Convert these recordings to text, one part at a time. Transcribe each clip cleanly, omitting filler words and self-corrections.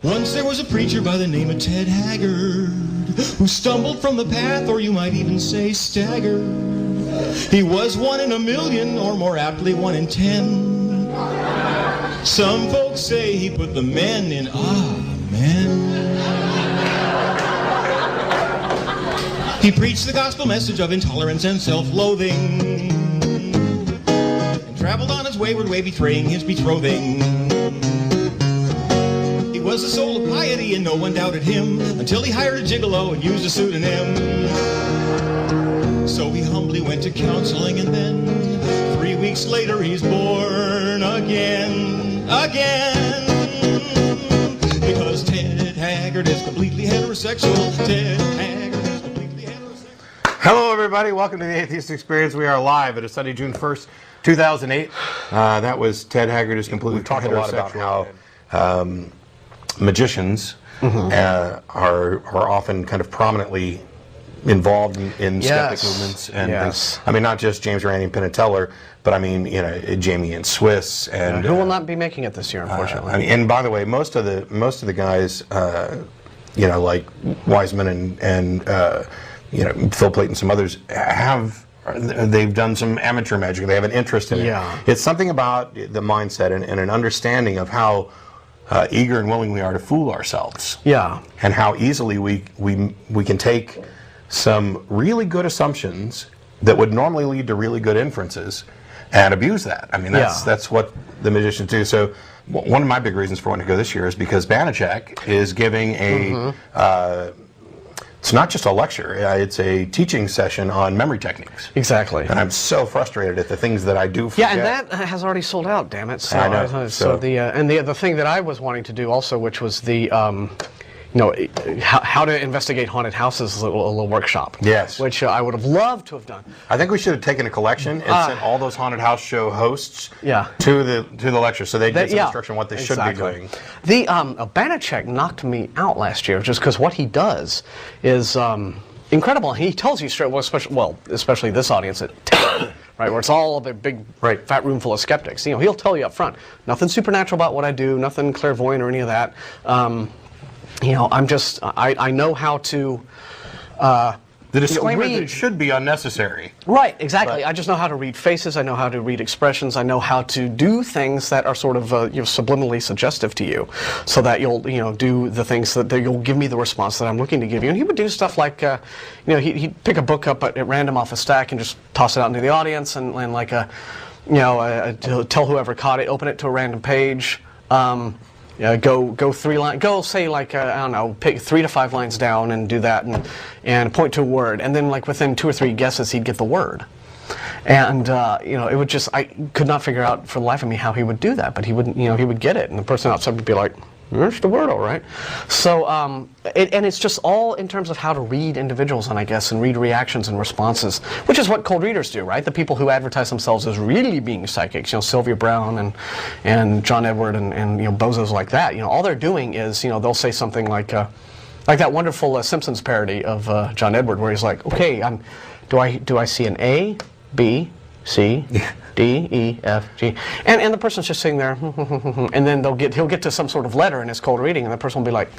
Once there was a preacher by the name of Ted Haggard who stumbled from the path, or you might even say staggered. He was 1 in a million, or more aptly 1 in 10. Some folks say he put the men in amen. He preached the gospel message of intolerance and self-loathing, and traveled on his wayward way betraying his betrothing. He was the soul of piety and no one doubted him, until he hired a gigolo and used a pseudonym. So he humbly went to counseling, and then 3 weeks later he's born again. Because Ted Haggard is completely heterosexual. Ted Haggard is completely heterosexual. Hello everybody, welcome to the Atheist Experience. We are live. It is Sunday, June 1st, 2008. That was Ted Haggard is completely heterosexual. We talked a lot about how magicians are often kind of prominently involved in skeptic movements and things. I mean, not just James Randi and Penn Teller, but I mean, you know, Jamie and Swiss, and who will not be making it this year, unfortunately. I mean, and by the way, most of the guys, you know, like Wiseman and you know, Phil Plait and some others they've done some amateur magic. They have an interest in it. It's something about the mindset and an understanding of how eager and willing we are to fool ourselves. And how easily we can take some really good assumptions that would normally lead to really good inferences and abuse that. I mean, that's what the magicians do. So one of my big reasons for wanting to go this year is because Banachek is giving a it's not just a lecture, it's a teaching session on memory techniques. Exactly. And I'm so frustrated at the things that I do forget. Yeah, and that has already sold out, damn it. So, I know. So the thing that I was wanting to do also, which was the you know, how to investigate haunted houses, a little workshop. Yes. Which I would have loved to have done. I think we should have taken a collection and sent all those haunted house show hosts to the lecture, so they get some instruction on what they should be doing. The Banachek knocked me out last year just because what he does is incredible. He tells you straight, especially this audience at 10, right, where it's all a big fat room full of skeptics. You know, he'll tell you up front, nothing supernatural about what I do, nothing clairvoyant or any of that. You know, I know how to. The disclaimer that it should be unnecessary. Right, exactly. I just know how to read faces. I know how to read expressions. I know how to do things that are sort of you know, subliminally suggestive to you, so that you'll do the things that you'll give me the response that I'm looking to give you. And he would do stuff like you know, he'd pick a book up at random off a stack and just toss it out into the audience and like you know, tell whoever caught it, open it to a random page. Go 3 lines. Go say like I don't know, pick 3 to 5 lines down and do that, and point to a word, and then like within 2 or 3 guesses he'd get the word, and you know, it would just, I could not figure out for the life of me how he would do that, but he would, you know, he would get it, and the person outside would be like, there's the word, all right. So and it's just all in terms of how to read individuals, and I guess, and read reactions and responses, which is what cold readers do, right? The people who advertise themselves as really being psychics, you know, Sylvia Browne and John Edward and you know, bozos like that. You know, all they're doing is, you know, they'll say something like that wonderful Simpsons parody of John Edward, where he's like, okay, do I see an A, B, C, D, E, F, G, and the person's just sitting there, and then he'll get to some sort of letter in his cold reading, and the person will be like,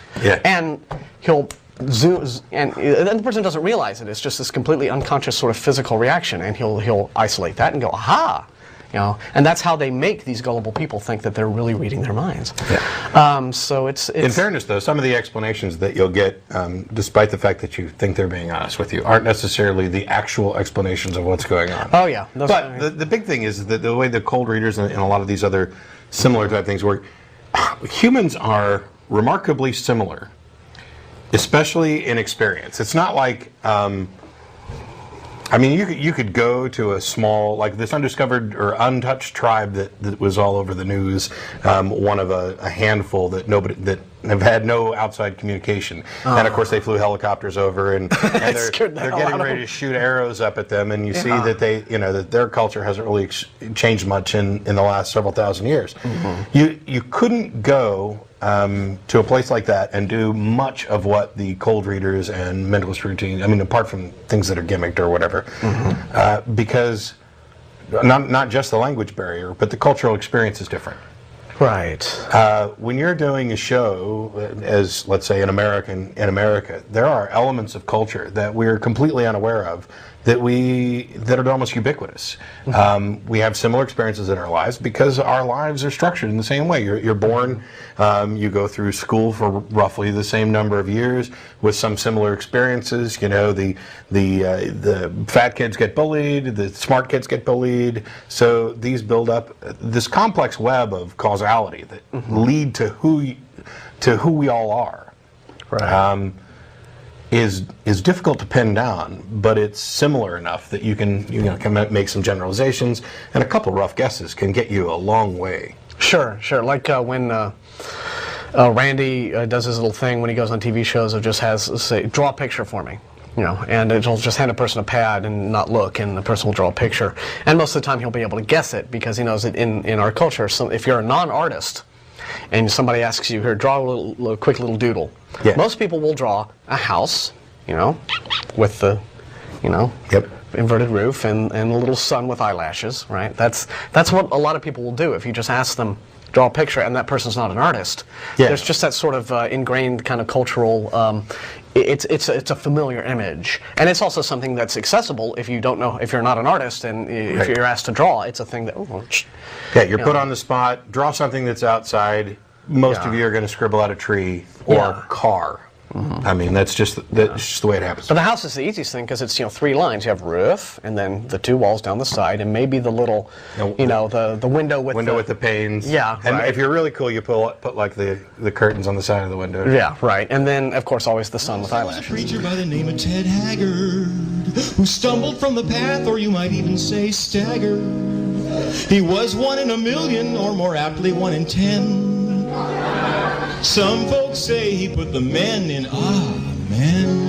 and he'll zoom, and the person doesn't realize it. It's just this completely unconscious sort of physical reaction, and he'll isolate that and go, aha. You know, and that's how they make these gullible people think that they're really reading their minds. So it's in fairness, though, some of the explanations that you'll get, despite the fact that you think they're being honest with you, aren't necessarily the actual explanations of what's going on. Oh yeah. But the big thing is that the way the cold readers and a lot of these other similar type things work, humans are remarkably similar, especially in experience. It's not like. I mean, you could go to a small, like this undiscovered or untouched tribe that was all over the news, one of a handful that have had no outside communication, and of course they flew helicopters over and they're getting ready to shoot arrows up at them, and you see that that their culture hasn't really changed much in the last several thousand years. You couldn't go to a place like that and do much of what the cold readers and mentalist routine, I mean, apart from things that are gimmicked or whatever, because not just the language barrier, but the cultural experience is different. Right. When you're doing a show, as let's say in America, there are elements of culture that we're completely unaware of that are almost ubiquitous. We have similar experiences in our lives because our lives are structured in the same way. You're born, you go through school for roughly the same number of years with some similar experiences. You know, the fat kids get bullied, the smart kids get bullied. So these build up this complex web of causality that lead to who we all are. Right. Is difficult to pin down, but it's similar enough that you can make some generalizations, and a couple rough guesses can get you a long way. Sure. Like when Randy does his little thing when he goes on TV shows of just has, say, draw a picture for me. You know, and it'll just hand a person a pad and not look, and the person will draw a picture. And most of the time he'll be able to guess it because he knows that in our culture, if you're a non-artist, and somebody asks you, here, draw a quick little doodle. Yeah. Most people will draw a house, you know, with the, you know, Yep. inverted roof and a little sun with eyelashes, right? That's what a lot of people will do if you just ask them, draw a picture, and that person's not an artist. Yeah. There's just that sort of ingrained kind of cultural, it's a familiar image. And it's also something that's accessible if you don't know, if you're not an artist and if Right. you're asked to draw, it's a thing that, Yeah, you're put on the spot. Draw something that's outside. Most of you are going to scribble out a tree or Yeah. car. I mean, that's just the way it happens. But the house is the easiest thing because it's, you know, 3 lines. You have roof, and then the 2 walls down the side, and maybe the little, you know, the window with the panes. Yeah, and right. if you're really cool, you put like the curtains on the side of the window. Yeah, right. And then, of course, always the sun with There was a eyelashes. preacher by the name of Ted Haggard who stumbled from the path, or you might even say staggered. He was 1 in a million, or more aptly 1 in 10. Some folks say he put the men in, man.